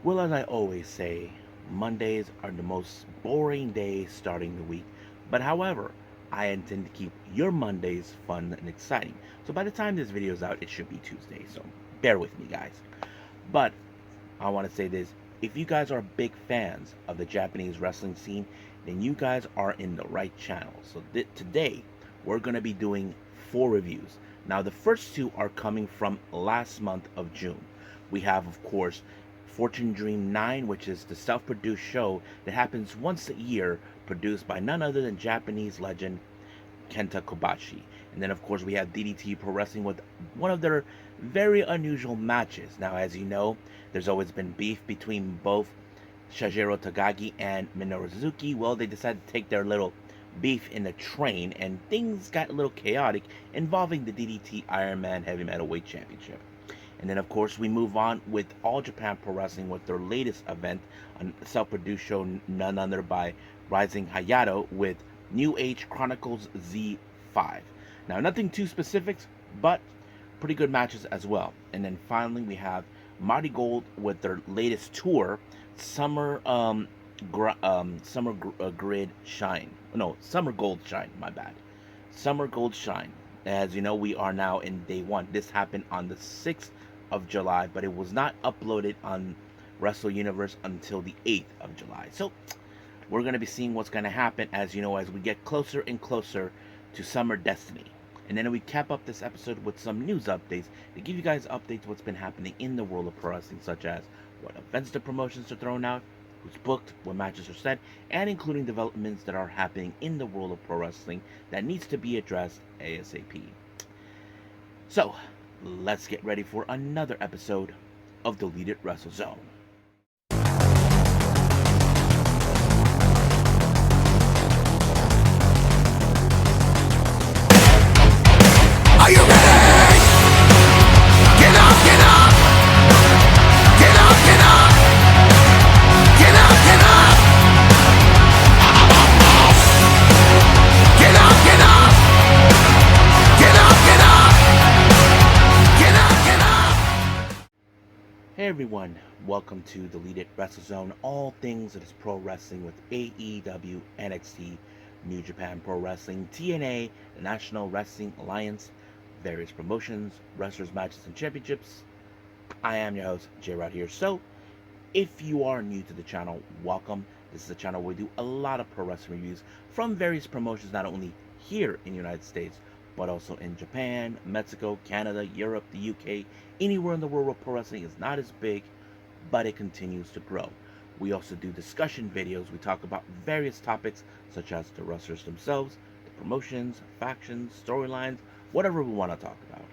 Well, as I always say, Mondays are the most boring days starting the week. But however, I intend to keep your Mondays fun and exciting. So by the time this video is out, it should be Tuesday. So bear with me, guys. But I want to say this. If you guys are big fans of the Japanese wrestling scene, then you guys are in the right channel. So today, we're going to be doing 4 reviews. Now, the first two are coming from last month of June. We have, of course, Fortune Dream 9, which is the self-produced show that happens once a year, produced by none other than Japanese legend Kenta Kobashi. And then, of course, we have DDT Pro Wrestling with one of their very unusual matches. Now, as you know, there's always been beef between both Sanshiro Takagi and Minoru Suzuki. Well, they decided to take their little beef in the train, and things got a little chaotic involving the DDT Ironman Heavymetalweight Championship. And then, of course, we move on with All Japan Pro Wrestling with their latest event, a self-produced show none other by Rising Hayato with New Age Chronicles Z5. Now, nothing too specifics, but pretty good matches as well. And then finally, we have Marigold with their latest tour, Summer Grid Shine. No, Summer Gold Shine. My bad. Summer Gold Shine. As you know, we are now in day one. This happened on the 6th of July, but it was not uploaded on Wrestle Universe until the 8th of July. So we're going to be seeing what's going to happen, as you know, as we get closer and closer to Summer Destiny. And then we cap up this episode with some news updates to give you guys updates what's been happening in the world of pro wrestling, such as what events the promotions are thrown out, who's booked, what matches are set, and including developments that are happening in the world of pro wrestling that needs to be addressed ASAP. So, let's get ready for another episode of Deleted Wrestle Zone. Are you ready? Get up, get up! Get up, get up! Get up, get up! Get up, get up! Get up, get up! Get up, get up! Hey everyone, welcome to Deleted Wrestle Zone, all things that is pro wrestling with AEW, NXT, New Japan Pro Wrestling, TNA, the National Wrestling Alliance, various promotions, wrestlers, matches, and championships. I am your host, Jay right here. So, if you are new to the channel, welcome. This is a channel where we do a lot of pro wrestling reviews from various promotions, not only here in the United States, but also in Japan, Mexico, Canada, Europe, the UK, anywhere in the world where pro wrestling is not as big, but it continues to grow. We also do discussion videos. We talk about various topics, such as the wrestlers themselves, the promotions, factions, storylines, whatever we want to talk about.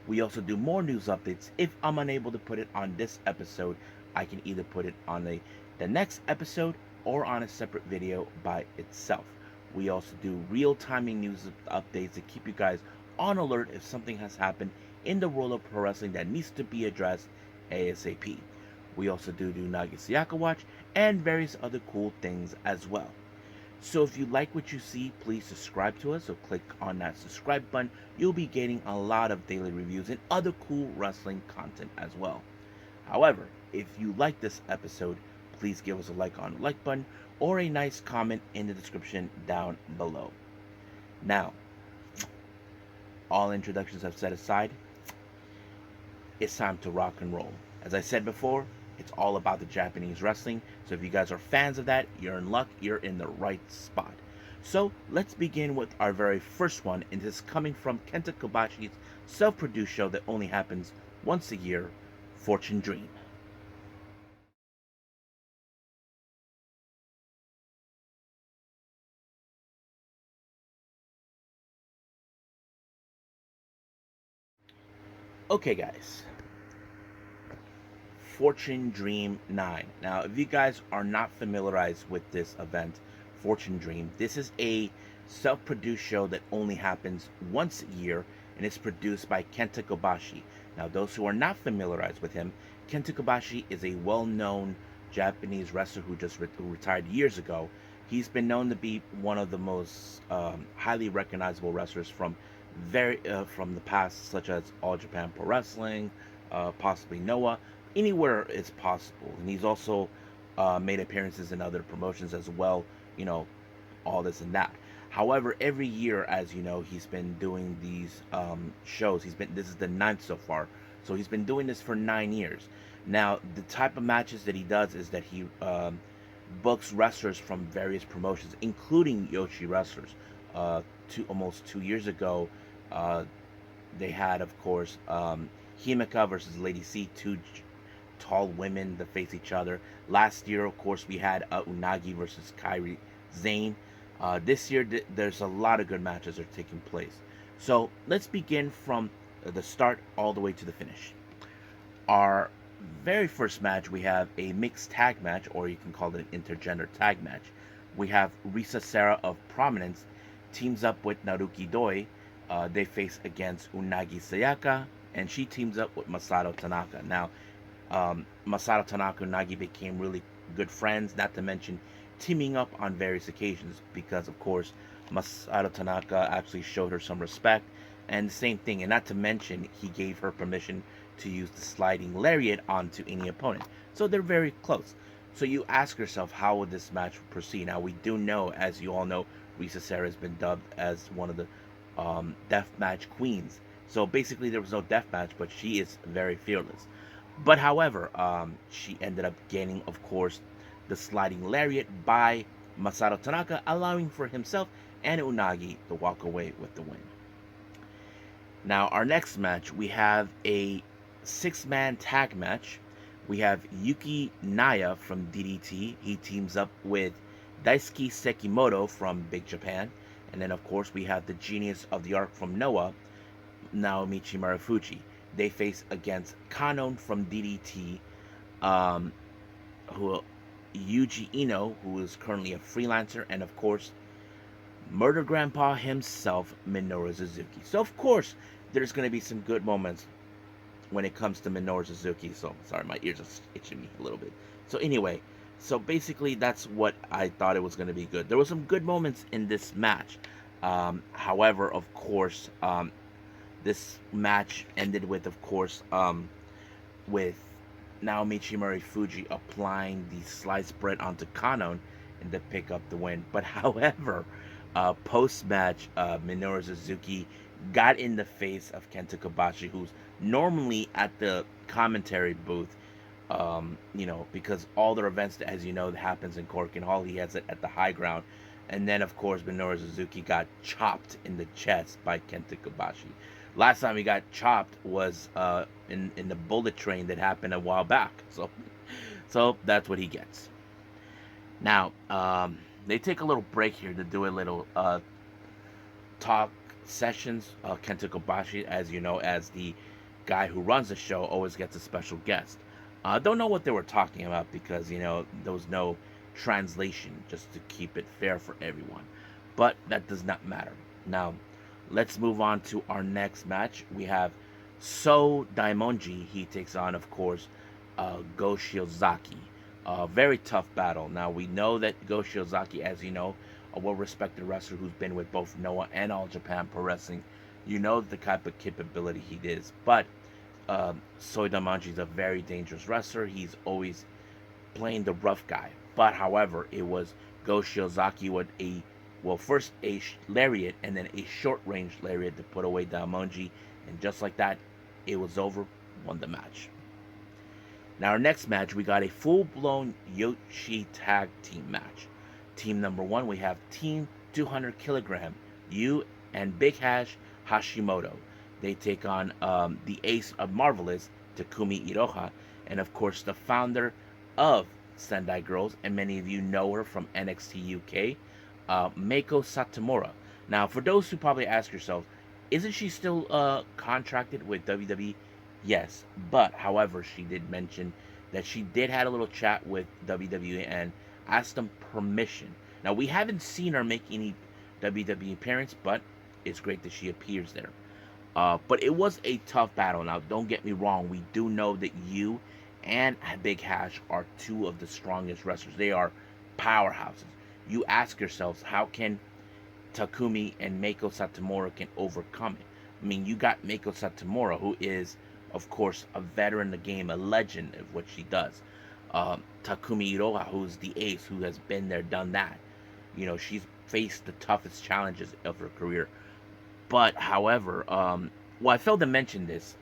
We also do more news updates. If I'm unable to put it on this episode, I can either put it on the next episode or on a separate video by itself. We also do real-timing news updates to keep you guys on alert if something has happened in the world of pro wrestling that needs to be addressed ASAP. We also do Nagasaki Watch and various other cool things as well. So if you like what you see, please subscribe to us. So click on that subscribe button. You'll be getting a lot of daily reviews and other cool wrestling content as well. However, if you like this episode, please give us a like on the like button or a nice comment in the description down below. Now, all introductions I've set aside, it's time to rock and roll. As I said before, it's all about the Japanese wrestling. So if you guys are fans of that, you're in luck. You're in the right spot. So let's begin with our very first one. And this is coming from Kenta Kobashi's self-produced show that only happens once a year, Fortune Dream. Okay, guys. Fortune Dream 9. Now, if you guys are not familiarized with this event, Fortune Dream, this is a self-produced show that only happens once a year, and it's produced by Kenta Kobashi. Now, those who are not familiarized with him, Kenta Kobashi is a well-known Japanese wrestler who retired years ago. He's been known to be one of the most highly recognizable wrestlers from the past, such as All Japan Pro Wrestling, possibly Noah. anywhere it's possible. And he's also made appearances in other promotions as well, you know, all this and that. However, every year, as you know, he's been doing these shows. This is the ninth so far, so he's been doing this for 9 years. Now, the type of matches that he does is that he books wrestlers from various promotions, including Yoshi wrestlers. Almost 2 years ago, uh, they had, of course, Himeka versus Lady C, two tall women that face each other. Last year, of course, we had Unagi versus Kairi Zane. This year, there's a lot of good matches that are taking place. So let's begin from the start all the way to the finish. Our very first match, we have a mixed tag match, or you can call it an intergender tag match. We have Risa Sera of Prominence teams up with Naruki Doi. They face against Unagi Sayaka, and she teams up with Masato Tanaka. Now, Masato Tanaka and Unagi became really good friends, not to mention teaming up on various occasions because, of course, Masato Tanaka actually showed her some respect. And the same thing, and not to mention, he gave her permission to use the sliding lariat onto any opponent. So they're very close. So you ask yourself, how would this match proceed? Now, we do know, as you all know, Risa Sera has been dubbed as one of the death match queens. So basically, there was no death match, but she is very fearless. But however, she ended up gaining, of course, the sliding lariat by Masato Tanaka, allowing for himself and Unagi to walk away with the win. Now, our next match, we have a six-man tag match. We have Yuki Naya from DDT. He teams up with Daisuke Sekimoto from Big Japan. And then, of course, we have the Genius of the Arc from Noah, Naomi Marufuji. They face against Kanon from DDT, who Yuji Ino, who is currently a freelancer, and of course, Murder Grandpa himself, Minoru Suzuki. So, of course, there's going to be some good moments when it comes to Minoru Suzuki. So, sorry, my ears are itching me a little bit. So, anyway, so basically, that's what I thought it was going to be good. There were some good moments in this match. However, of course, this match ended with, of course, with Naomi Marufuji applying the sliced bread onto Kanon and to pick up the win. But however, post-match, Minoru Suzuki got in the face of Kenta Kobashi, who's normally at the commentary booth, because all their events, as you know, that happens in Korakuen Hall, he has it at the high ground. And then, of course, Minoru Suzuki got chopped in the chest by Kenta Kobashi. Last time he got chopped was in the bullet train that happened a while back. So that's what he gets. Now, they take a little break here to do a little talk sessions. Kenta Kobashi, as you know, as the guy who runs the show, always gets a special guest. Don't know what they were talking about because, there was no translation, just to keep it fair for everyone. But that does not matter. Now, let's move on to our next match. We have So Daimonji. He takes on, of course, Go Shiozaki. Very tough battle. Now, we know that Go Shiozaki, as you know, a well-respected wrestler who's been with both Noah and All Japan Pro Wrestling. You know the type of capability he is. But So Daimonji is a very dangerous wrestler. He's always playing the rough guy. But, however, it was Go Shiozaki with first a lariat and then a short-range lariat to put away Daimonji. And just like that, it was over, won the match. Now, our next match, we got a full-blown Yoshi tag team match. Team number one, we have Team 200 kilogram, Yu and Big Hash Hashimoto. They take on the ace of Marvelous, Takumi Iroha, and of course the founder of Sendai Girls, and many of you know her from NXT UK, Meiko Satomura. Now, for those who probably ask yourselves, isn't she still contracted with WWE? Yes, but however, she did mention that she did had a little chat with WWE and asked them permission. Now, we haven't seen her make any WWE appearance, but it's great that she appears there. But it was a tough battle. Now, don't get me wrong. We do know that you and Big Hash are two of the strongest wrestlers. They are powerhouses. You ask yourselves, how can Takumi and Meiko Satomura can overcome it? I mean, you got Meiko Satomura, who is, of course, a veteran in the game, a legend of what she does. Takumi Iroha, who's the ace, who has been there, done that. She's faced the toughest challenges of her career. But, however, well, I failed to mention this.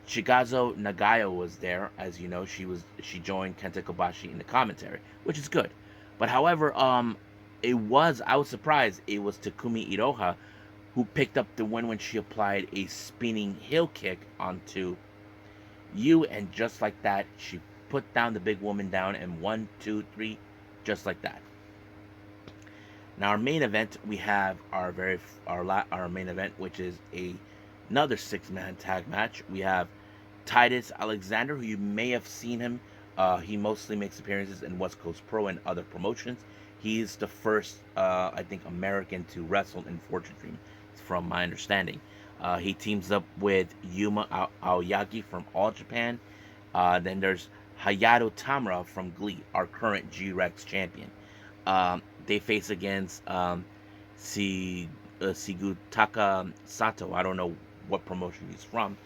Shigazo Nagayo was there, as you know. She joined Kenta Kobashi in the commentary, which is good. But however, I was surprised it was Takumi Iroha who picked up the win when she applied a spinning heel kick onto Yu, and just like that, she put down the big woman down, and 1, 2, 3, just like that. Now our main event, we have our main event, which is another 6-man tag match. We have Titus Alexander, who you may have seen him. He mostly makes appearances in West Coast Pro and other promotions. He's the first, I think, American to wrestle in Fortune Dream, from my understanding. He teams up with Yuma Aoyagi from All Japan. Then there's Hayato Tamura from Glee, our current G-Rex champion. They face against Sigutaka Sato. I don't know what promotion he's from.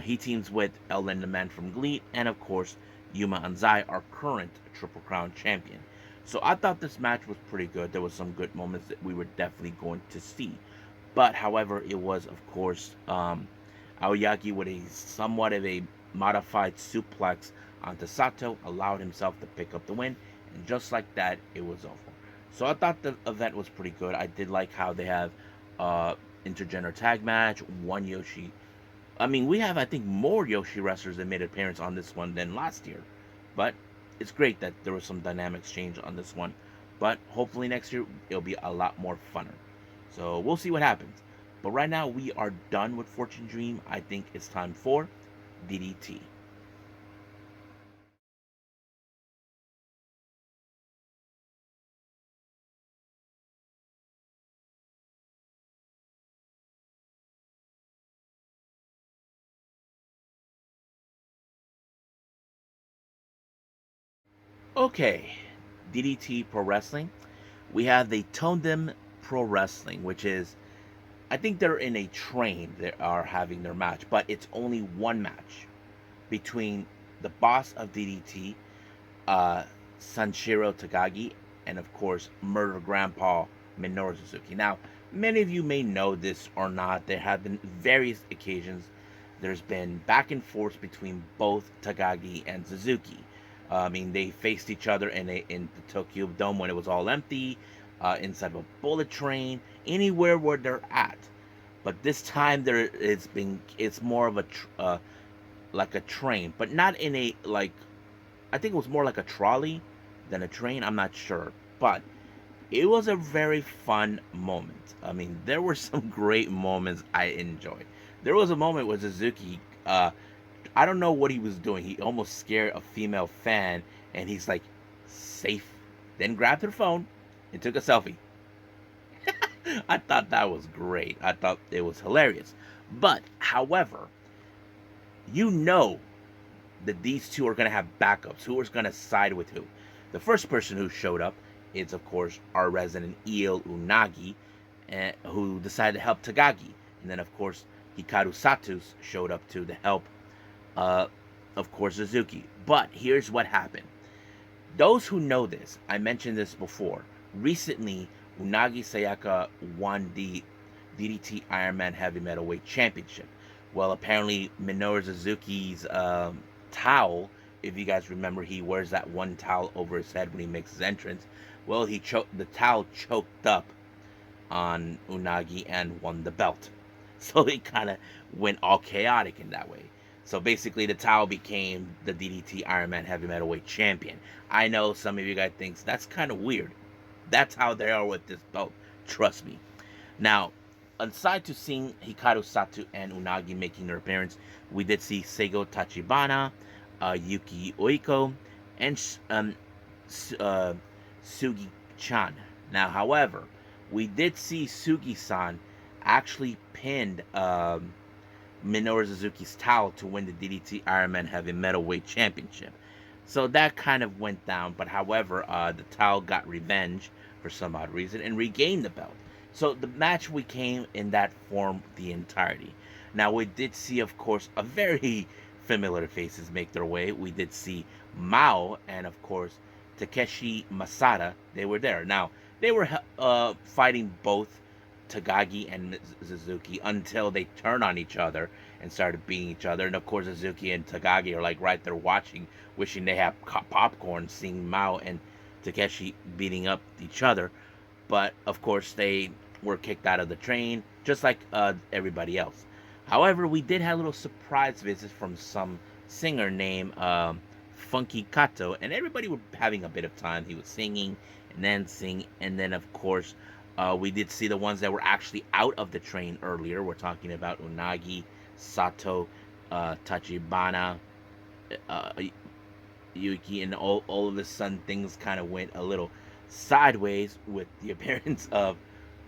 He teams with Ellen the Man from Glee, and of course Yuma Anzai, our current Triple Crown champion. So I thought this match was pretty good. There was some good moments that we were definitely going to see. But however, it was of course Aoyagi with a somewhat of a modified suplex onto Sato allowed himself to pick up the win, and just like that, it was over. So I thought the event was pretty good. I did like how they have intergender tag match, one Yoshi. I mean, we have, I think, more Yoshi wrestlers that made an appearance on this one than last year. But it's great that there was some dynamics change on this one. But hopefully next year, it'll be a lot more funner. So we'll see what happens. But right now, we are done with Fortune Dream. I think it's time for DDT. Okay, DDT Pro Wrestling. We have the Tondem Pro Wrestling, which is, I think they're in a train. They are having their match, but it's only one match between the boss of DDT, Sanshiro Takagi, and of course, Murder Grandpa Minoru Suzuki. Now, many of you may know this or not. There have been various occasions. There's been back and forth between both Takagi and Suzuki. I mean, they faced each other in the Tokyo Dome when it was all empty, inside of a bullet train, anywhere where they're at. But this time it's more of a like a train, but not in a like. I think it was more like a trolley than a train. I'm not sure, but it was a very fun moment. I mean, there were some great moments I enjoyed. There was a moment where Suzuki, I don't know what he was doing. He almost scared a female fan, and he's like, safe. Then grabbed her phone and took a selfie. I thought that was great. I thought it was hilarious. But, however, you know that these two are going to have backups. Who is going to side with who? The first person who showed up is, of course, our resident Eel Unagi, who decided to help Takagi. And then, of course, Hikaru Sato showed up to help, of course, Suzuki. But here's what happened. Those who know this, I mentioned this before. Recently, Unagi Sayaka won the DDT Ironman Heavymetalweight Championship. Well, apparently Minoru Suzuki's towel, if you guys remember, he wears that one towel over his head when he makes his entrance. Well, the towel choked up on Unagi and won the belt. So it kind of went all chaotic in that way. So basically, the towel became the DDT Ironman Heavymetalweight Champion. I know some of you guys think that's kind of weird. That's how they are with this belt. Trust me. Now, aside to seeing Hikaru Sato and Unagi making their appearance, we did see Seigo Tachibana, Yuki Oiko, and Sugi-chan. Now, however, we did see Sugi-san actually pinned Minoru Suzuki's towel to win the DDT Ironman Heavymetalweight Championship. So that kind of went down, but however, the towel got revenge for some odd reason and regained the belt. So the match became in that form the entirety. Now, we did see, of course, a very familiar faces make their way. We did see Mao and, of course, Takeshi Masada. They were there. Now, they were fighting both Takagi and Suzuki until they turned on each other and started beating each other. And, of course, Suzuki and Takagi are like right there watching, wishing they had popcorn, seeing Mao and Takeshi beating up each other. But, of course, they were kicked out of the train, just like everybody else. However, we did have a little surprise visit from some singer named Funky Kato, and everybody were having a bit of time. He was singing and then singing, and then of course we did see the ones that were actually out of the train earlier. We're talking about Unagi, Sato, Tachibana, uh, Yuki, and all of a sudden things kind of went a little sideways with the appearance of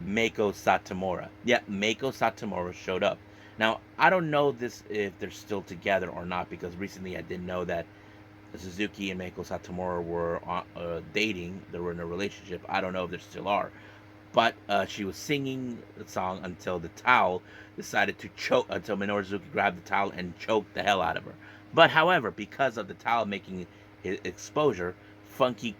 Meiko Satomura. Yeah, Meiko Satomura showed up. Now, I don't know this if they're still together or not, because recently I did know that Suzuki and Meiko Satomura were dating. They were in a relationship. I don't know if they still are. But she was singing the song until the towel decided to choke, until Minoru Suzuki grabbed the towel and choked the hell out of her. But however, because of the towel making exposure, Funky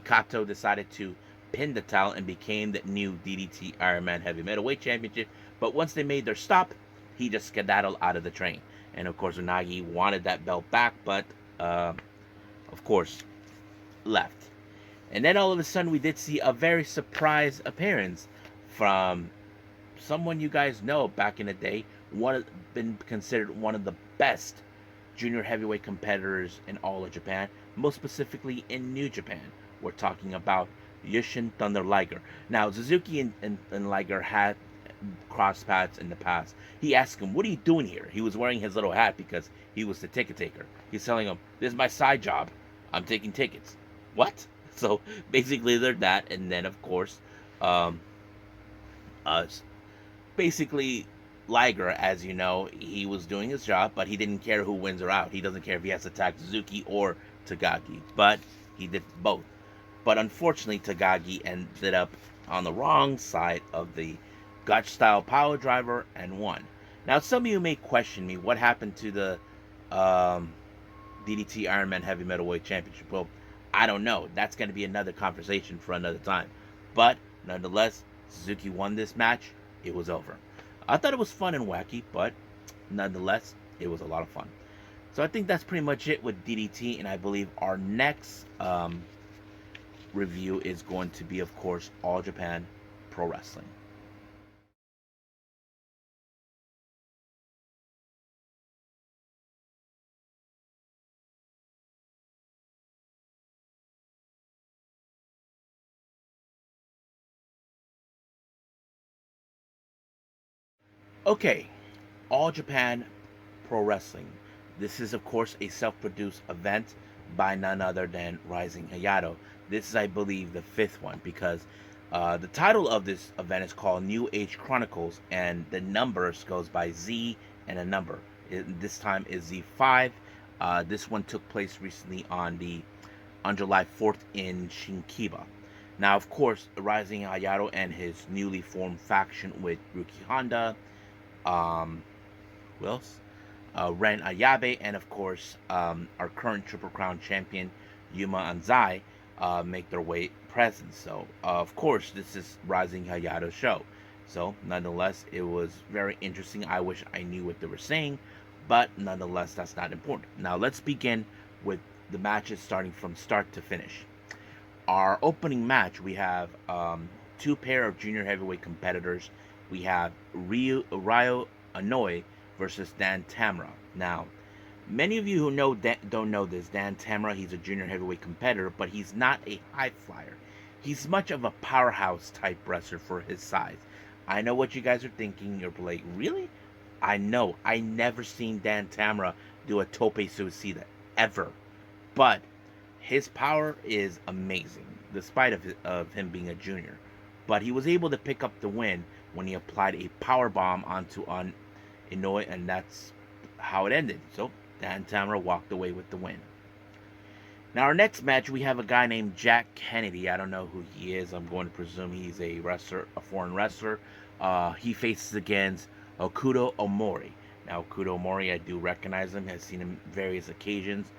Kato decided to pin the towel and became the new DDT Ironman Heavy Middleweight Championship. But once they made their stop, he just skedaddled out of the train. And of course, Unagi wanted that belt back, but of course, left. And then all of a sudden, we did see a very surprise appearance from someone you guys know back in the day, been considered one of the best junior heavyweight competitors in all of Japan, most specifically in New Japan. We're talking about Yushin Thunder Liger. Now, Suzuki and Liger had crossed paths in the past. He asked him, "What are you doing here?" He was wearing his little hat because he was the ticket taker. He's telling him, "This is my side job. I'm taking tickets." What? So basically, they're that, and then of course, basically Liger, as you know, he was doing his job, but he didn't care who wins or out. He doesn't care if he has to attack Suzuki or Takagi, but he did both. But unfortunately, Takagi ended up on the wrong side of the Gotch style power driver and won. Now, some of you may question me, what happened to the DDT Ironman Heavy Middleweight Championship? Well, I don't know. That's going to be another conversation for another time. But nonetheless, Suzuki won this match. It was over. I thought it was fun and wacky, but nonetheless, it was a lot of fun. So I think that's pretty much it with DDT, and I believe our next review is going to be, of course, All Japan Pro Wrestling. Okay, All Japan Pro Wrestling. This is, of course, a self-produced event by none other than Rising Hayato. This is, I believe, the fifth one, because the title of this event is called New Age Chronicles, and the numbers goes by Z and a number. This time is Z5. This one took place recently on July 4th in Shinkiba. Now, of course, Rising Hayato and his newly formed faction with Ruki Honda, who else? Ren Ayabe, and of course, our current Triple Crown champion, Yuma Anzai, make their way present. So, of course, this is Rising Hayato's show. So, nonetheless, it was very interesting. I wish I knew what they were saying, but nonetheless, that's not important. Now, let's begin with the matches starting from start to finish. Our opening match, we have two pair of junior heavyweight competitors. We have Ryo Anoa'i versus Dan Tamura. Now, many of you who don't know this, Dan Tamura, he's a junior heavyweight competitor, but he's not a high flyer. He's much of a powerhouse type wrestler for his size. I know what you guys are thinking. You're like, really? I know. I never seen Dan Tamura do a tope suicida ever, but his power is amazing, despite of him being a junior. But he was able to pick up the win when he applied a power bomb onto Inoue, and that's how it ended. So Dan Tamura walked away with the win. Now, our next match, we have a guy named Jack Kennedy. I don't know who he is. I'm going to presume he's a wrestler, a foreign wrestler. He faces against Okudo Omori. Now, Okudo Omori, I do recognize him. I've seen him various occasions.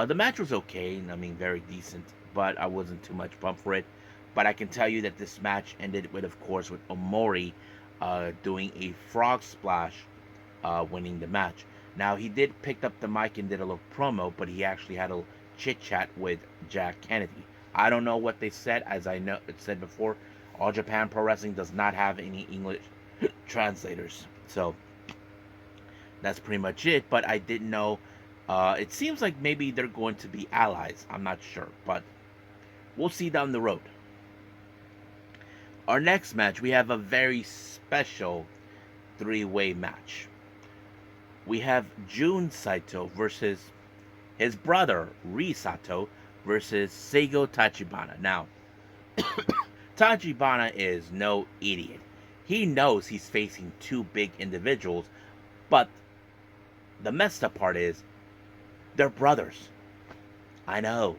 The match was okay. I mean, very decent, but I wasn't too much pumped for it. But I can tell you that this match ended with, of course, with Omori doing a frog splash, winning the match. Now, he did pick up the mic and did a little promo, but he actually had a chit chat with Jack Kennedy. I don't know what they said. As I know, it said before, All Japan Pro Wrestling does not have any English translators, so that's pretty much it. But I didn't know. It seems like maybe they're going to be allies. I'm not sure, but we'll see down the road. Our next match, we have a very special three-way match. We have Jun Saito versus his brother, Ri Sato, versus Seigo Tachibana. Now, Tachibana is no idiot. He knows he's facing two big individuals, but the messed up part is they're brothers. I know.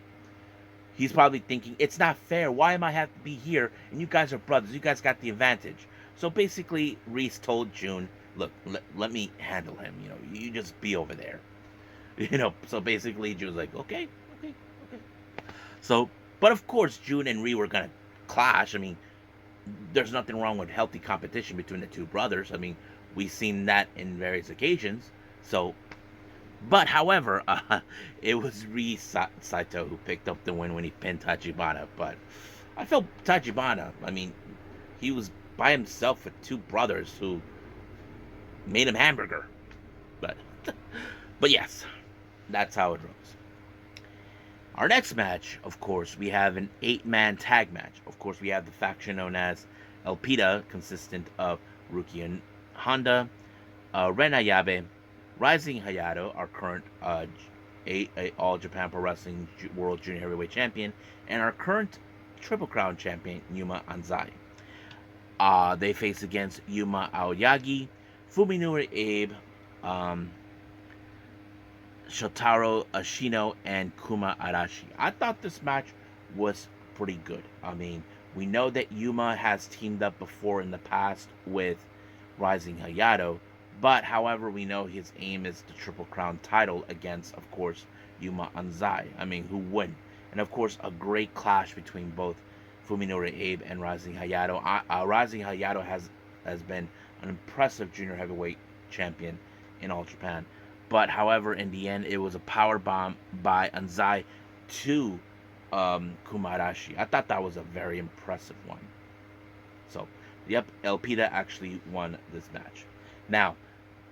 He's probably thinking, it's not fair. Why am I have to be here? And you guys are brothers. You guys got the advantage. So basically, Reese told Jun, look, let me handle him. You know, you just be over there. You know, so basically, Jun's like, okay. So, but of course, Jun and Ree were going to clash. I mean, there's nothing wrong with healthy competition between the two brothers. I mean, we've seen that in various occasions. So, but however, it was Ri Saito who picked up the win when he pinned Tachibana. But I felt Tachibana, I mean, he was by himself with two brothers who made him hamburger. But, but yes, that's how it goes. Our next match, of course, we have an 8-man tag match. Of course, we have the faction known as El Pita, consistent of Ruki and Honda, Ren Ayabe, Rising Hayato, our current All Japan Pro Wrestling World Junior Heavyweight Champion, and our current Triple Crown Champion, Yuma Anzai. They face against Yuma Aoyagi, Fuminori Abe, Shotaro Ashino, and Kuma Arashi. I thought this match was pretty good. I mean, we know that Yuma has teamed up before in the past with Rising Hayato, but however, we know his aim is the Triple Crown title against, of course, Yuma Anzai. I mean, who wouldn't? And of course, a great clash between both Fuminori Abe and Rising Hayato. Rising Hayato has been an impressive junior heavyweight champion in All Japan. But however, in the end, it was a power bomb by Anzai to Kumarashi. I thought that was a very impressive one. So, yep, El Pita actually won this match. Now,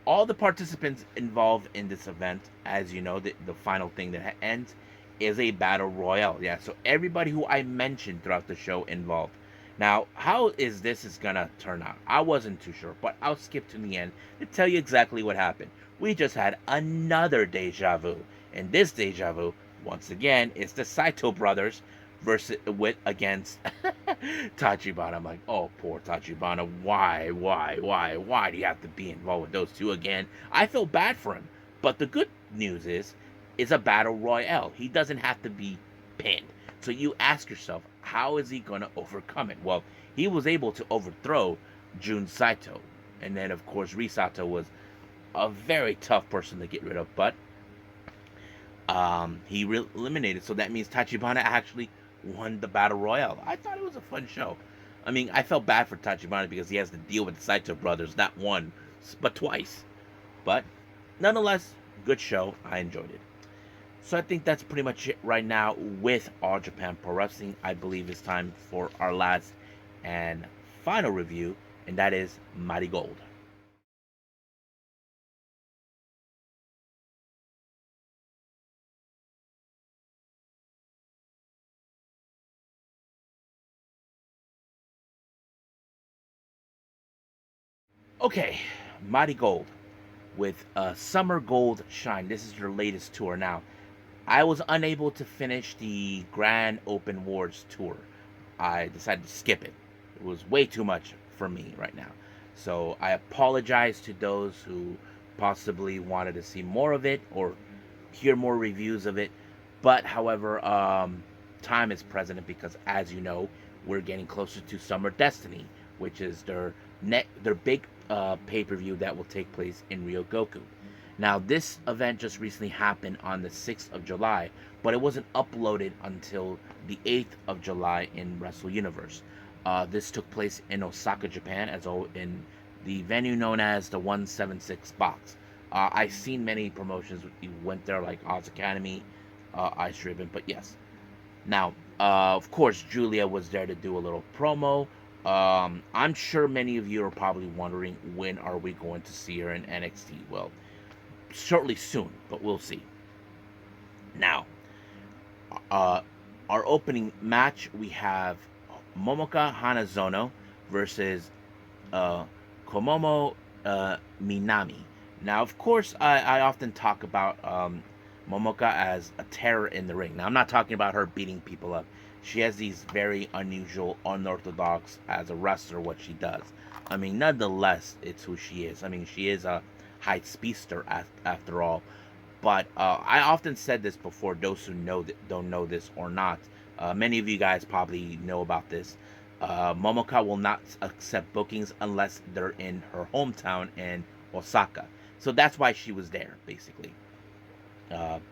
all the participants involved in this event, as you know, the final thing that ends is a battle royale. Yeah, so everybody who I mentioned throughout the show involved. Now, how is this gonna turn out? I wasn't too sure, but I'll skip to the end to tell you exactly what happened. We just had another deja vu, and this deja vu, once again, is the Saito brothers against Tachibana. I'm like, oh, poor Tachibana. Why do you have to be involved with those two again? I feel bad for him, but the good news is, it's a battle royale. He doesn't have to be pinned. So you ask yourself, how is he going to overcome it? Well, he was able to overthrow Jun Saito. And then, of course, Risato was a very tough person to get rid of. But he eliminated. So that means Tachibana actually won the Battle Royale. I thought it was a fun show. I mean, I felt bad for Tachibana because he has to deal with the Saito brothers, not one, but twice. But nonetheless, good show. I enjoyed it. So I think that's pretty much it right now with All Japan Pro Wrestling. I believe it's time for our last and final review, and that is Marigold. Okay, Marigold with Summer Gold Shine. This is your latest tour. Now, I was unable to finish the Grand Open Wars tour. I decided to skip it. It was way too much for me right now. So I apologize to those who possibly wanted to see more of it or hear more reviews of it. But however, time is present because, as you know, we're getting closer to Summer Destiny, which is their their big pay-per-view that will take place in Ryogoku. Now, this event just recently happened on the 6th of July, but it wasn't uploaded until the 8th of July in Wrestle Universe. This took place in Osaka, Japan, in the venue known as the 176 Box. I've seen many promotions who went there, like Oz Academy, Ice Driven, but yes. Now, of course, Julia was there to do a little promo. I'm sure many of you are probably wondering, when are we going to see her in NXT? Well, shortly soon, but we'll see. Now, our opening match, we have Momoka Hanazono versus Komomo Minami. Now, of course, I often talk about Momoka as a terror in the ring. Now, I'm not talking about her beating people up. She has these very unusual, unorthodox as a wrestler, what she does. I mean, nonetheless, it's who she is. I mean, she is a height speedster after all. But I often said this before, those who don't know this or not. Many of you guys probably know about this. Momoka will not accept bookings unless they're in her hometown in Osaka. So that's why she was there, basically.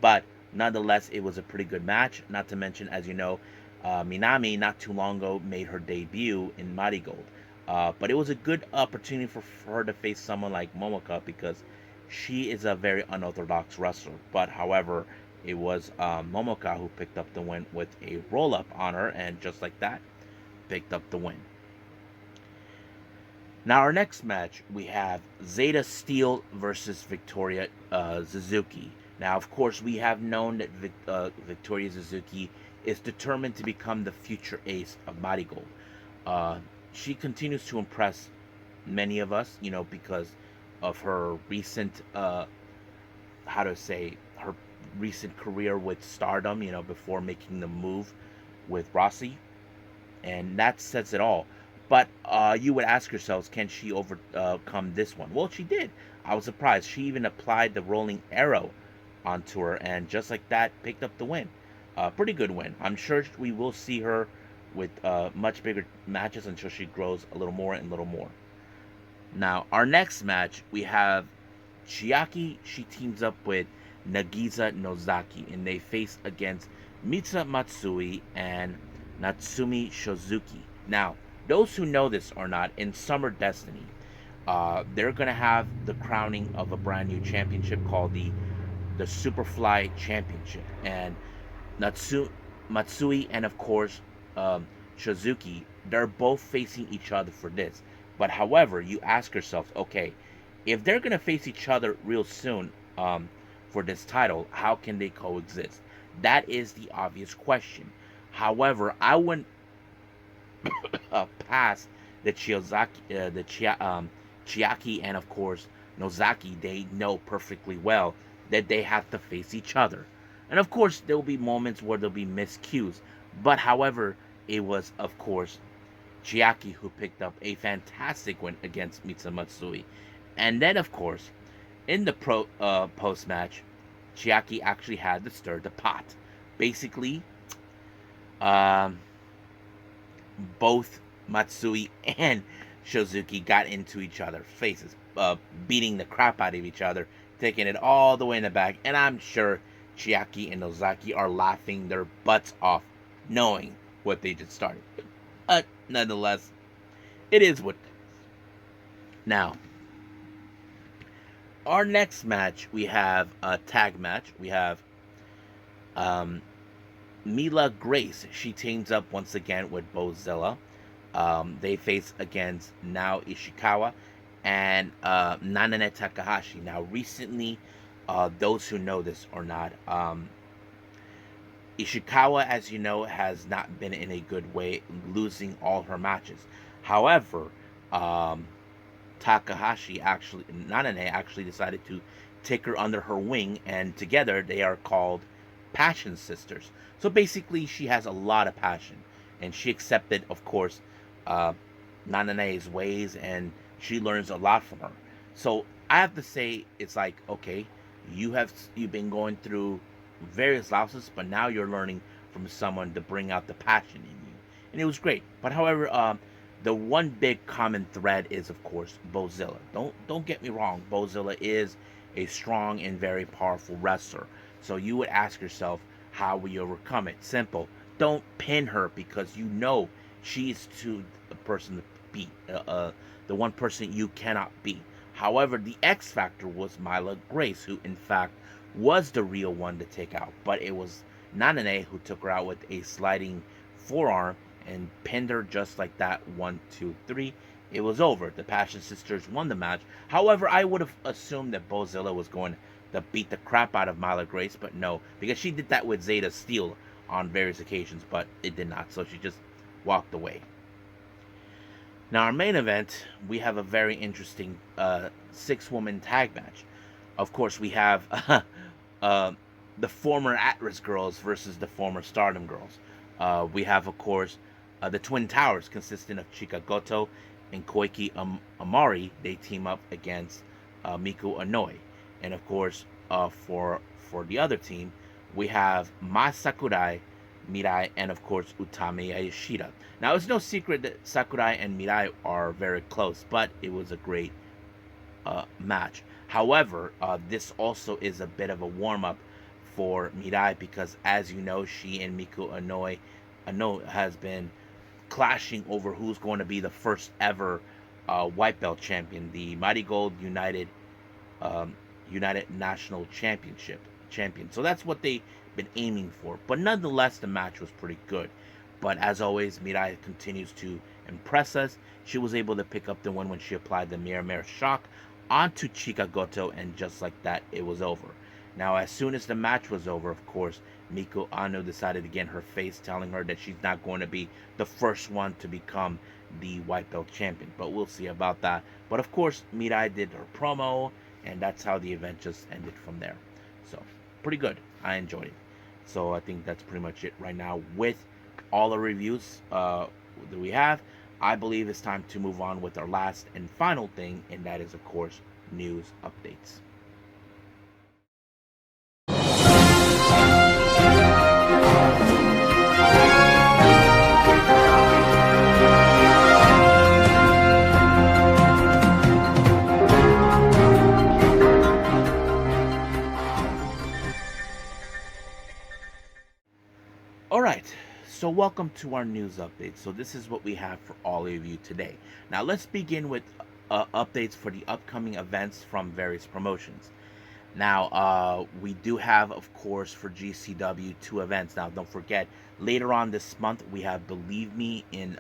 But nonetheless, it was a pretty good match. Not to mention, as you know, Minami not too long ago made her debut in Marigold. But it was a good opportunity for her to face someone like Momoka, because she is a very unorthodox wrestler. But however, it was Momoka who picked up the win with a roll-up on her, and just like that, picked up the win. Now, our next match, we have Zeta Steel versus Victoria Suzuki. Now, of course, we have known that Victoria Suzuki is determined to become the future ace of Marigold. She continues to impress many of us, because of her recent, her recent career with Stardom, before making the move with Rossy. And that says it all. But you would ask yourselves, can she overcome this one? Well, she did. I was surprised. She even applied the rolling arrow onto her, and just like that, picked up the win. Pretty good win. I'm sure we will see her with much bigger matches until she grows a little more and a little more. Now, our next match, we have Chiaki. She teams up with Nagisa Nozaki, and they face against Mitsa Matsui and Natsumi Shozuki. Now, those who know this or not, in Summer Destiny, they're going to have the crowning of a brand new championship called the Superfly Championship. And Matsui and, of course, Shozuki, they're both facing each other for this. But however, you ask yourself, okay, if they're going to face each other real soon for this title, how can they coexist? That is the obvious question. However, I wouldn't pass the Chiaki and, of course, Nozaki. They know perfectly well that they have to face each other. And of course, there will be moments where there'll be miscues. But however, it was, of course, Chiaki who picked up a fantastic win against Mitsa Matsui. And then, of course, in the post-match, Chiaki actually had to stir the pot. Basically, both Matsui and Shozuki got into each other's faces, beating the crap out of each other, taking it all the way in the back. And I'm sure Chiaki and Nozaki are laughing their butts off, knowing what they just started. But nonetheless, it is what it is. Now, our next match, we have a tag match. We have Mila Grace. She teams up once again with Bozilla. They face against Nao Ishikawa and Nanane Takahashi. Now, recently, those who know this or not, Ishikawa, as you know, has not been in a good way, losing all her matches. However, Nanane actually decided to take her under her wing, and together they are called Passion Sisters. So basically, she has a lot of passion, and she accepted, of course, Nanane's ways, and she learns a lot from her. So I have to say, it's like, okay, you've been going through various losses, but now you're learning from someone to bring out the passion in you, and it was great. But however, The one big common thread is, of course, Bozilla. Don't get me wrong. Bozilla is a strong and very powerful wrestler. So you would ask yourself, how will you overcome it? Simple. Don't pin her because you know she's too the person to beat. The one person you cannot beat. However, the X factor was Mila Grace, who in fact was the real one to take out. But it was Nanane who took her out with a sliding forearm and pinned her just like that. 1, 2, 3. It was over. The Passion Sisters won the match. However, I would have assumed that Bozilla was going to beat the crap out of Mila Grace, but no, because she did that with Zeta Steel on various occasions, but it did not. So she just walked away. Now, our main event, we have a very interesting 6-woman tag match. Of course, we have the former Atlas girls versus the former Stardom girls. We have, of course, the Twin Towers, consisting of Chika Goto and Koiki Amari. They team up against Miku Inoue. And, of course, for the other team, we have Mai Sakurai, Mirai, and, of course, Utami Ayashida. Now, it's no secret that Sakurai and Mirai are very close, but it was a great match. However, this also is a bit of a warm-up for Mirai because, as you know, she and Miku Inoue has been clashing over who's going to be the first ever white belt champion, the Marigold United National champion. So that's what they've been aiming for. But nonetheless, the match was pretty good. But as always, Mirai continues to impress us. She was able to pick up the win when she applied the Mirror Shock onto Chika Goto, and just like that, it was over. Now, as soon as the match was over, of course, Miku Anu decided to get in her face, telling her that she's not going to be the first one to become the white belt champion. But we'll see about that. But of course, Mirai did her promo, and that's how the event just ended from there. So, pretty good. I enjoyed it. So, I think that's pretty much it right now with all the reviews that we have. I believe it's time to move on with our last and final thing, and that is, of course, news updates. Alright, so welcome to our news update. So this is what we have for all of you today. Now let's begin with updates for the upcoming events from various promotions. Now, we do have, of course, for GCW 2 events. Now, don't forget, later on this month, we have Believe Me in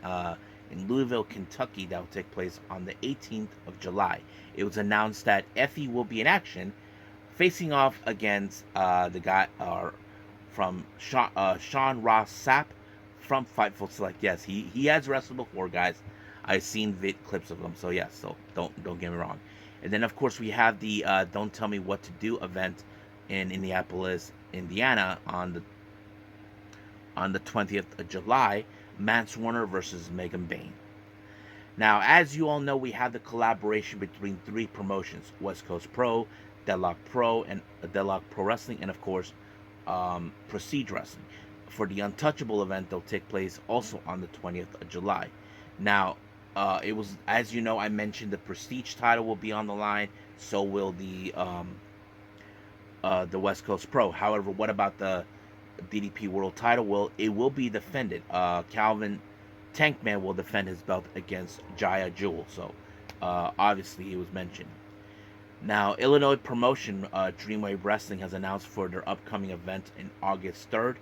Louisville, Kentucky, that will take place on the 18th of July. It was announced that Effie will be in action, facing off against the guy from Sean Ross Sapp from Fightful Select. Yes, he has wrestled before, guys. I've seen clips of him, so yes, so don't get me wrong. And then, of course, we have the Don't Tell Me What to Do event in Indianapolis, Indiana on the 20th of July. Mance Warner versus Megan Bayne. Now, as you all know, we have the collaboration between 3 promotions: West Coast Pro, Deadlock Pro, and Deadlock Pro Wrestling, and of course, Prestige Wrestling. For the Untouchable event, they'll take place also on the 20th of July. Now, it was, as you know, I mentioned the Prestige title will be on the line. So will the West Coast Pro. However, what about the DDP World title? Well, it will be defended. Calvin Tankman will defend his belt against Jaya Jewel. So, obviously, he was mentioned. Now, Illinois promotion DREAMWAVE Wrestling has announced for their upcoming event in August 3rd,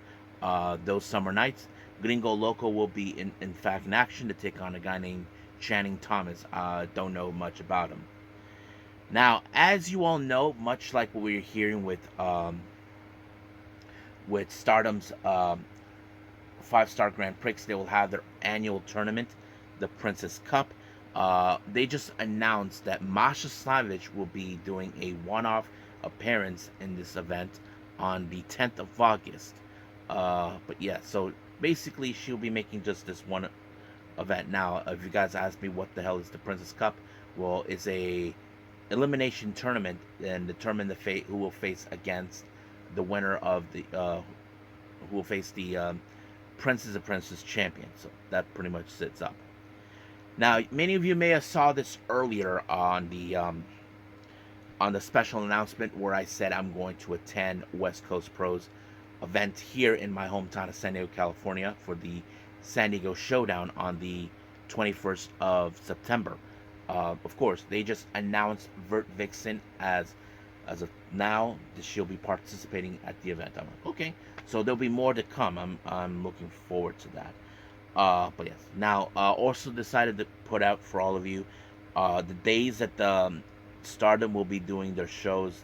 those summer nights. Gringo Loco will be in fact in action to take on a guy named Channing Thomas. Don't know much about him. Now, as you all know, much like what we're hearing with Stardom's 5-star Grand Prix, they will have their annual tournament, the Princess Cup. They just announced that Masha Slamovich will be doing a one-off appearance in this event on the 10th of August. But yeah, so basically she'll be making just this one event. Now, if you guys ask me what the hell is the Princess Cup, well, it's a elimination tournament and determine the fate who will face against the winner of the who will face the Princess of Princess champion. So that pretty much sits up. Now, many of you may have saw this earlier on the special announcement where I said I'm going to attend West Coast Pros event here in my hometown of San Diego, California, for the San Diego Showdown on the 21st of September. Of course, they just announced Vert Vixen as of now. She'll be participating at the event. I'm like, okay, so there'll be more to come. I'm looking forward to that. But yes, now also decided to put out for all of you the days that the Stardom will be doing their shows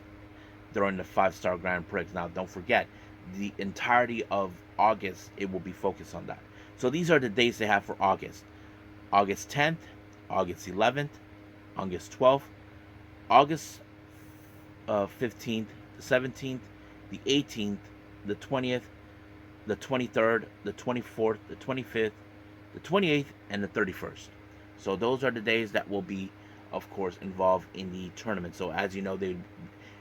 during the 5-star Grand Prix. Now, don't forget, the entirety of August, it will be focused on that. So these are the days they have for August. August 10th, August 11th, August 12th, August 15th, the 17th, the 18th, the 20th, the 23rd, the 24th, the 25th, the 28th, and the 31st. So those are the days that will be, of course, involved in the tournament. So as you know, they,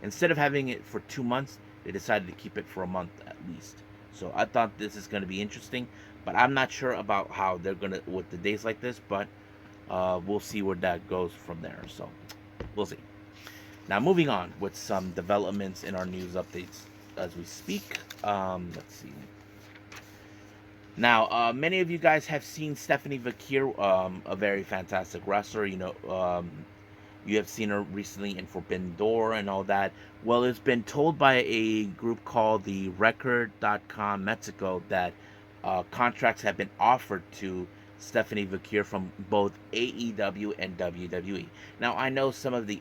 instead of having it for 2 months, they decided to keep it for a month at least. So I thought this is going to be interesting, but I'm not sure about how they're going to, with the days like this, but we'll see where that goes from there. So we'll see. Now, moving on with some developments in our news updates as we speak. Let's see. Now, many of you guys have seen Stephanie Vaquer, a very fantastic wrestler. You know, you have seen her recently in Forbidden Door and all that. Well, it's been told by a group called the Record.com Mexico that contracts have been offered to Stephanie Vaquer from both AEW and WWE. Now, I know some of the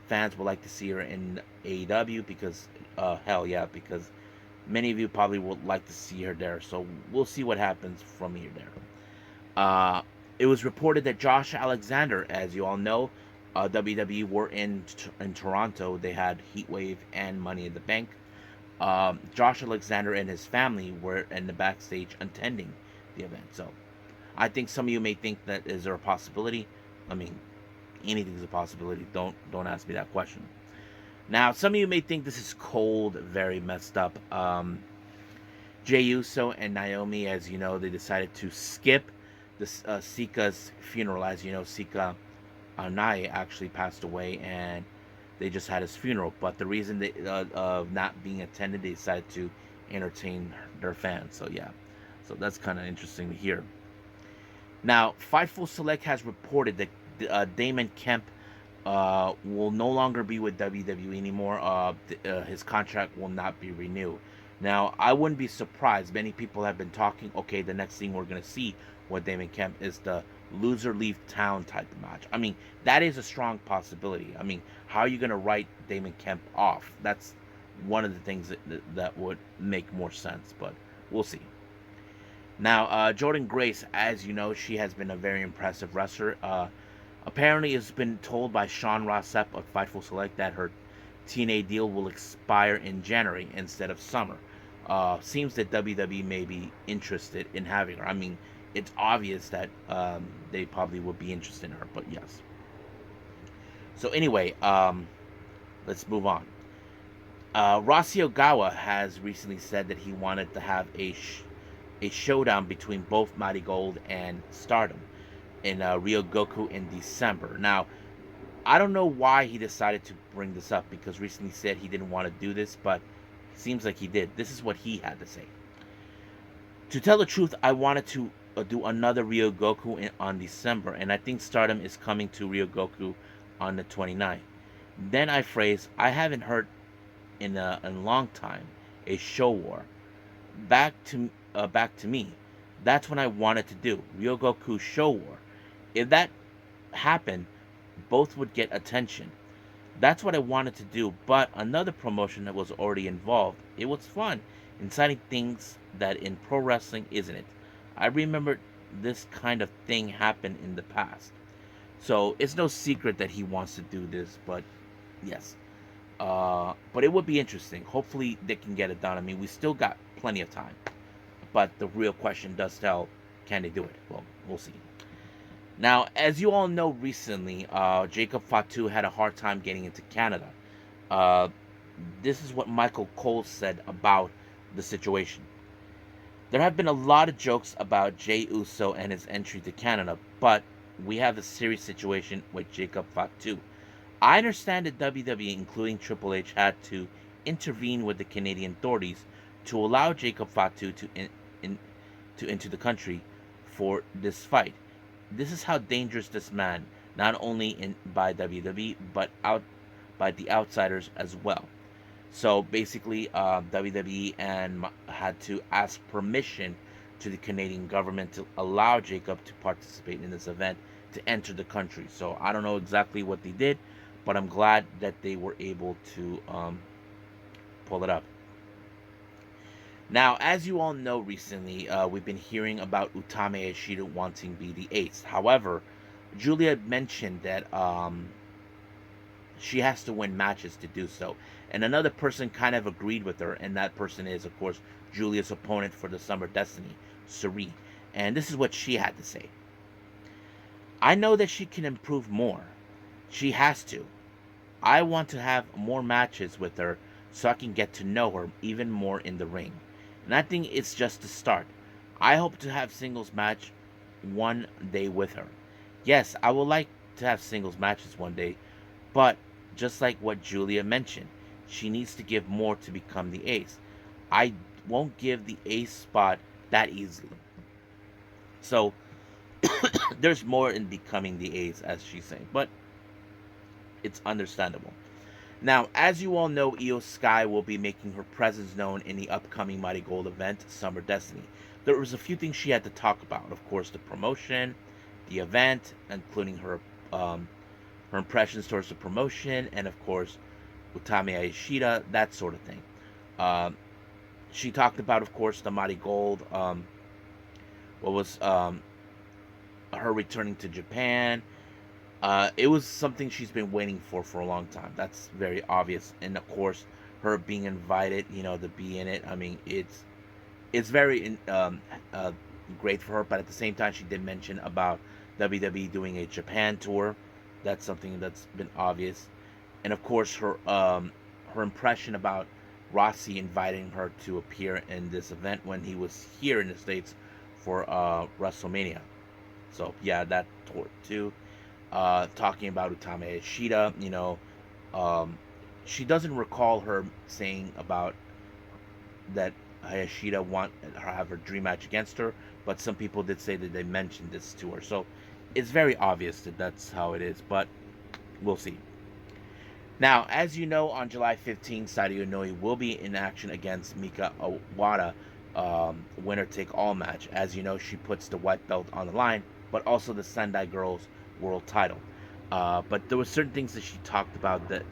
fans would like to see her in AEW because, hell yeah, because many of you probably would like to see her there. So we'll see what happens from here there. It was reported that Josh Alexander, as you all know, WWE were in Toronto. They had Heatwave and Money in the Bank. Josh Alexander and his family were in the backstage attending the event. So I think some of you may think that is there a possibility. I mean, anything's a possibility. Don't ask me that question. Now, some of you may think this is cold, very messed up. Jey Uso and Naomi, as you know, they decided to skip this Sika's funeral. As you know, Sika Nai actually passed away, and they just had his funeral. But the reason they, of not being attended, they decided to entertain their fans. So yeah, so that's kind of interesting to hear. Now, Fightful Select has reported that Damon Kemp will no longer be with WWE anymore. His contract will not be renewed. Now, I wouldn't be surprised. Many people have been talking, okay, the next thing we're going to see with Damon Kemp is the loser leave town type of match. I mean, that is a strong possibility. I mean, how are you going to write Damon Kemp off? That's one of the things that would make more sense, but we'll see. Now, Jordynne Grace, as you know, she has been a very impressive wrestler. Apparently, it's been told by Sean Rossap of Fightful Select that her TNA deal will expire in January instead of summer. Seems that WWE may be interested in having her. I mean, it's obvious that they probably would be interested in her, but yes. So anyway, let's move on. Rossy Ogawa has recently said that he wanted to have a showdown between both Marigold and Stardom in Ryogoku in December. Now, I don't know why he decided to bring this up, because recently he said he didn't want to do this, but it seems like he did. This is what he had to say. To tell the truth, I wanted to do another Ryogoku on December, and I think Stardom is coming to Ryogoku on the 29th. Then I phrased, I haven't heard in a long time a show war. Back to me. That's what I wanted to do. Ryogoku show war. If that happened, both would get attention. That's what I wanted to do, but another promotion that was already involved. It was fun. Exciting things that in pro wrestling, isn't it? I remember this kind of thing happened in the past. So it's no secret that he wants to do this, but yes. But it would be interesting. Hopefully they can get it done. I mean, we still got plenty of time. But the real question does tell, can they do it? Well, we'll see. Now, as you all know, recently, Jacob Fatu had a hard time getting into Canada. This is what Michael Cole said about the situation. There have been a lot of jokes about Jey Uso and his entry to Canada, but we have a serious situation with Jacob Fatu. I understand that WWE, including Triple H, had to intervene with the Canadian authorities to allow Jacob Fatu to enter the country for this fight. This is how dangerous this man, not only by WWE but out by the outsiders as well. So basically, WWE had to ask permission to the Canadian government to allow Jacob to participate in this event to enter the country. So I don't know exactly what they did, but I'm glad that they were able to pull it up. Now, as you all know, recently we've been hearing about Utami Ishida wanting to be the ace. However, Julia mentioned that she has to win matches to do so. And another person kind of agreed with her, and that person is, of course, Julia's opponent for the Summer Destiny, Sareee. And this is what she had to say. I know that she can improve more. She has to. I want to have more matches with her so I can get to know her even more in the ring. And I think it's just the start. I hope to have singles match one day with her. Yes, I would like to have singles matches one day, but just like what Julia mentioned, she needs to give more to become the ace. I won't give the ace spot that easily. So there's more in becoming the ace, as she's saying, but it's understandable. Now, as you all know, IYO SKY will be making her presence known in the upcoming Mighty Gold event, Summer Destiny. There was a few things she had to talk about. Of course, the promotion, the event, including her impressions towards the promotion, and of course, Utami Ishida, that sort of thing. She talked about, of course, the Mighty Gold, what was her returning to Japan. It was something she's been waiting for a long time. That's very obvious, and of course, her being invited, to be in it. I mean, it's very great for her. But at the same time, she did mention about WWE doing a Japan tour. That's something that's been obvious, and of course, her impression about Rossy inviting her to appear in this event when he was here in the States for WrestleMania. So yeah, that tour too. Talking about Utami Ishida, she doesn't recall her saying about that Ishida want her have her dream match against her, but some people did say that they mentioned this to her. So it's very obvious that that's how it is, but we'll see. Now, as you know, on July 15th, Saito Inouye will be in action against Mika Owada, winner take all match. As you know, she puts the white belt on the line, but also the Sendai Girls world title. But there were certain things that she talked about that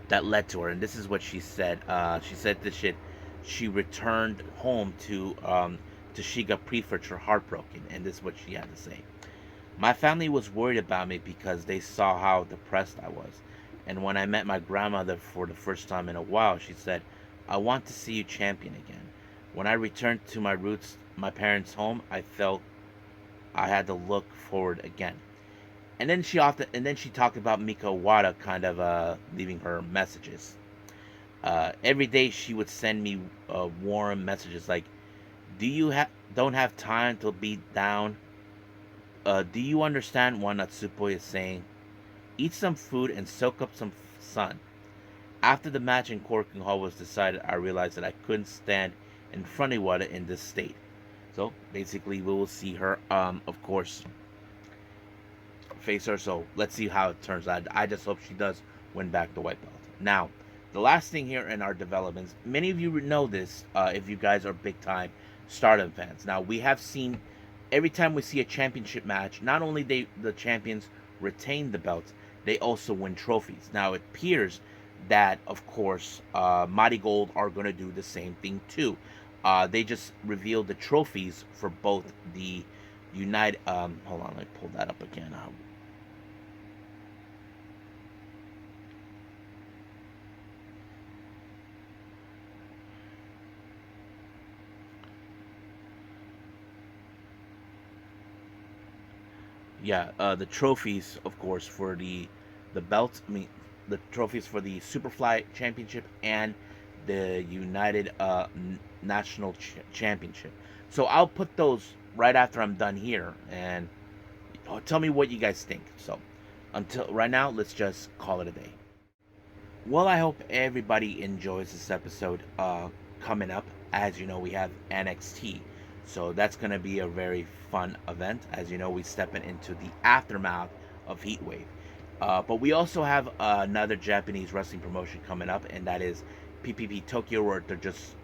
that led to her, and this is what she said. She said this shit. She returned home to Shiga Prefecture heartbroken, and this is what she had to say. My family was worried about me because they saw how depressed I was. And when I met my grandmother for the first time in a while, she said, I want to see you champion again. When I returned to my roots, my parents' home, I felt I had to look forward again. And then she talked about Mika Owada kind of leaving her messages. Every day she would send me warm messages like, don't have time to be down? Do you understand what Natsupoi is saying? Eat some food and soak up some sun. After the match in Korakuen Hall was decided, I realized that I couldn't stand in front of Wada in this state. So basically, we will see her, of course, face her. So let's see how it turns out. I just hope she does win back the white belt. Now, the last thing here in our developments, many of you know this if you guys are big time Stardom fans. Now, we have seen every time we see a championship match, not only the champions retain the belts, they also win trophies. Now, it appears that, of course, Mighty Gold are going to do the same thing too. They just revealed the trophies for both the United. Hold on, let me pull that up again. The trophies, of course, for the belts. I mean, the trophies for the Superfly Championship and the United National Championship. So I'll put those right after I'm done here, and tell me what you guys think. So until right now, let's just call it a day. Well, I hope everybody enjoys this episode. Coming up, as you know, we have NXT, so that's gonna be a very fun event. As you know, we stepping into the aftermath of Heatwave. But we also have another Japanese wrestling promotion coming up, and that is PPP Tokyo, where they're just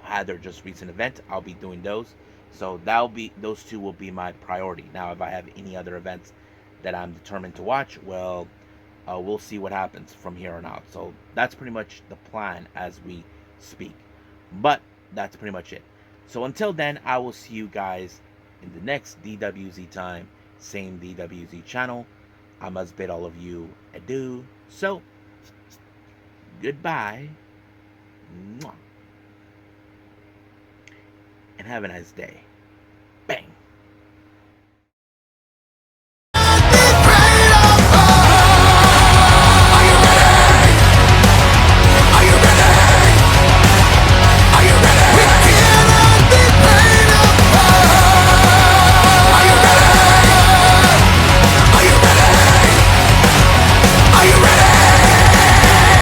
had their just recent event. I'll be doing those, so those two will be my priority. Now, if I have any other events that I'm determined to watch, well, we'll see what happens from here on out. So that's pretty much the plan as we speak. But that's pretty much it. So until then, I will see you guys in the next DWZ time, same DWZ channel. I must bid all of you adieu. So, goodbye. Mwah. And have a nice day.